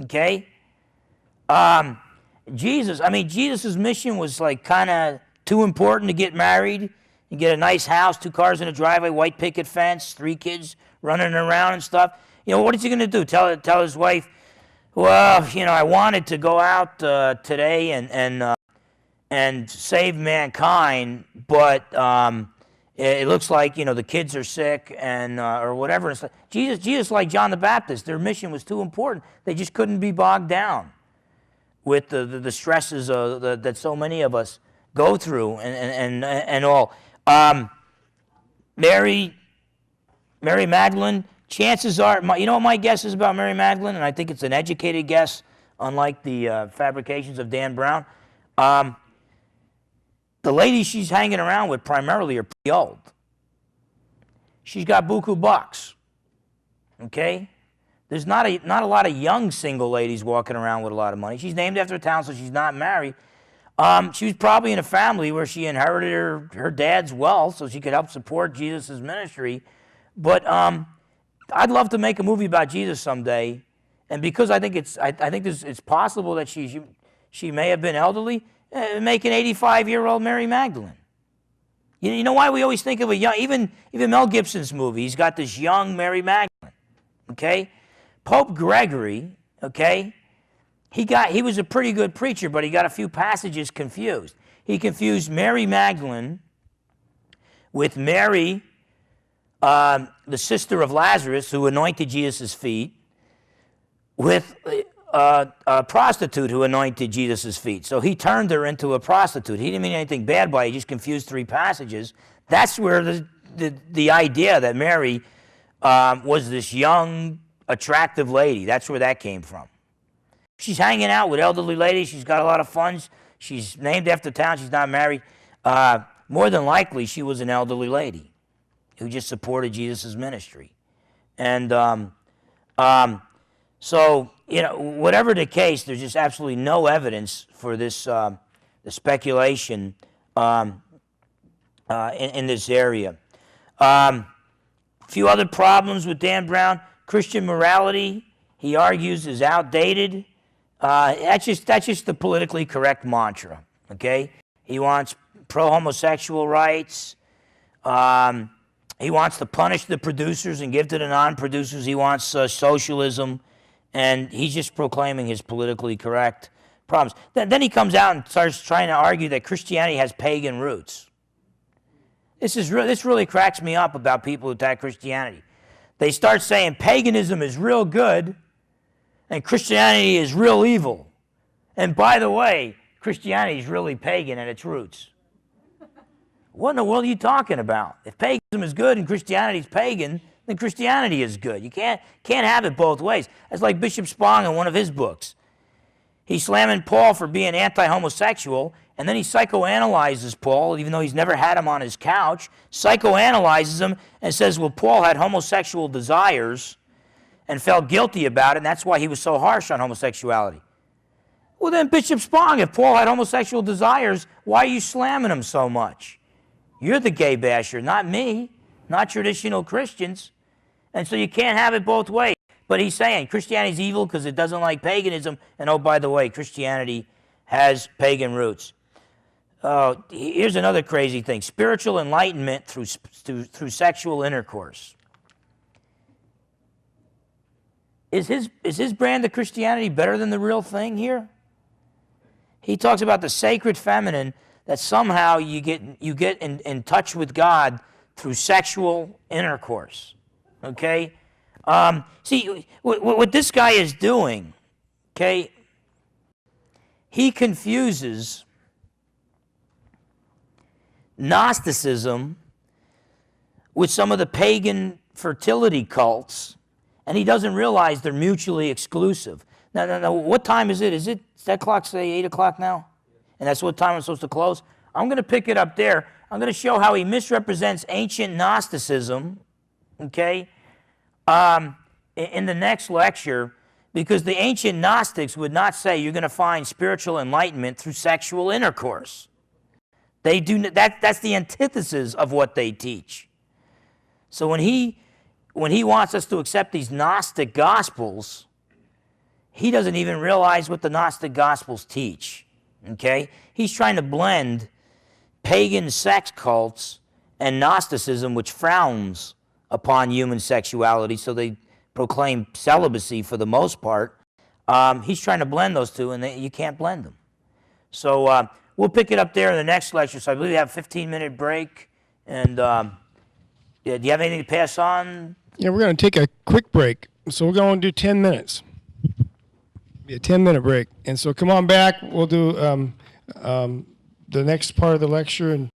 Okay? Jesus' mission was like kind of too important to get married and get a nice house, 2 cars in a driveway, white picket fence, 3 kids running around and stuff. What is he going to do? Tell his wife, well, I wanted to go out today and save mankind, but it looks like the kids are sick and or whatever. Jesus, like John the Baptist, their mission was too important. They just couldn't be bogged down with the stresses that so many of us go through and all. Mary Magdalene. Chances are, what my guess is about Mary Magdalene, and I think it's an educated guess, unlike the fabrications of Dan Brown. The ladies she's hanging around with primarily are pretty old. She's got buku bucks, okay? There's not a lot of young single ladies walking around with a lot of money. She's named after a town, so she's not married. She was probably in a family where she inherited her dad's wealth so she could help support Jesus' ministry. But I'd love to make a movie about Jesus someday, and because I think it's possible that she may have been elderly, make an 85-year-old Mary Magdalene. You know why we always think of a young, even Mel Gibson's movie, he's got this young Mary Magdalene, okay? Pope Gregory, okay, he was a pretty good preacher, but he got a few passages confused. He confused Mary Magdalene with Mary, the sister of Lazarus, who anointed Jesus' feet, with a prostitute who anointed Jesus' feet. So he turned her into a prostitute. He didn't mean anything bad by it. He just confused 3 passages. That's where the idea that Mary was this young, attractive lady, that's where that came from. She's hanging out with elderly ladies. She's got a lot of funds. She's named after town. She's not married. More than likely, she was an elderly lady who just supported Jesus' ministry. And so, whatever the case, there's just absolutely no evidence for this the speculation in this area. A few other problems with Dan Brown. Christian morality, he argues, is outdated. That's just the politically correct mantra, okay? He wants pro-homosexual rights. He wants to punish the producers and give to the non-producers. He wants socialism, and he's just proclaiming his politically correct problems. Then he comes out and starts trying to argue that Christianity has pagan roots. This really cracks me up about people who attack Christianity. They start saying paganism is real good and Christianity is real evil. And by the way, Christianity is really pagan at its roots. What in the world are you talking about? If paganism is good and Christianity is pagan, then Christianity is good. You can't have it both ways. That's like Bishop Spong in one of his books. He's slamming Paul for being anti-homosexual, and then he psychoanalyzes Paul, even though he's never had him on his couch, psychoanalyzes him and says, well, Paul had homosexual desires and felt guilty about it, and that's why he was so harsh on homosexuality. Well, then, Bishop Spong, if Paul had homosexual desires, why are you slamming him so much? You're the gay basher, not me, not traditional Christians. And so you can't have it both ways. But he's saying Christianity's evil because it doesn't like paganism, and oh, by the way, Christianity has pagan roots. Here's another crazy thing. Spiritual enlightenment through sexual intercourse. Is his brand of Christianity better than the real thing here? He talks about the sacred feminine, that somehow you get in touch with God through sexual intercourse. Okay? See, what this guy is doing, okay, he confuses Gnosticism with some of the pagan fertility cults, and he doesn't realize they're mutually exclusive. Now, what time is it? Is that clock say 8 o'clock now? And that's what time I'm supposed to close? I'm going to pick it up there. I'm going to show how he misrepresents ancient Gnosticism, okay, in the next lecture, because the ancient Gnostics would not say you're going to find spiritual enlightenment through sexual intercourse. They do that's the antithesis of what they teach. So when he wants us to accept these Gnostic gospels, he doesn't even realize what the Gnostic Gospels teach, okay? He's trying to blend pagan sex cults and Gnosticism, which frowns upon human sexuality, so they proclaim celibacy for the most part. He's trying to blend those two, and you can't blend them. So we'll pick it up there in the next lecture. So I believe we have a 15-minute break. And do you have anything to pass on? Yeah, we're going to take a quick break. So we're going to do 10 minutes. Be a 10-minute break. And so come on back. We'll do the next part of the lecture. And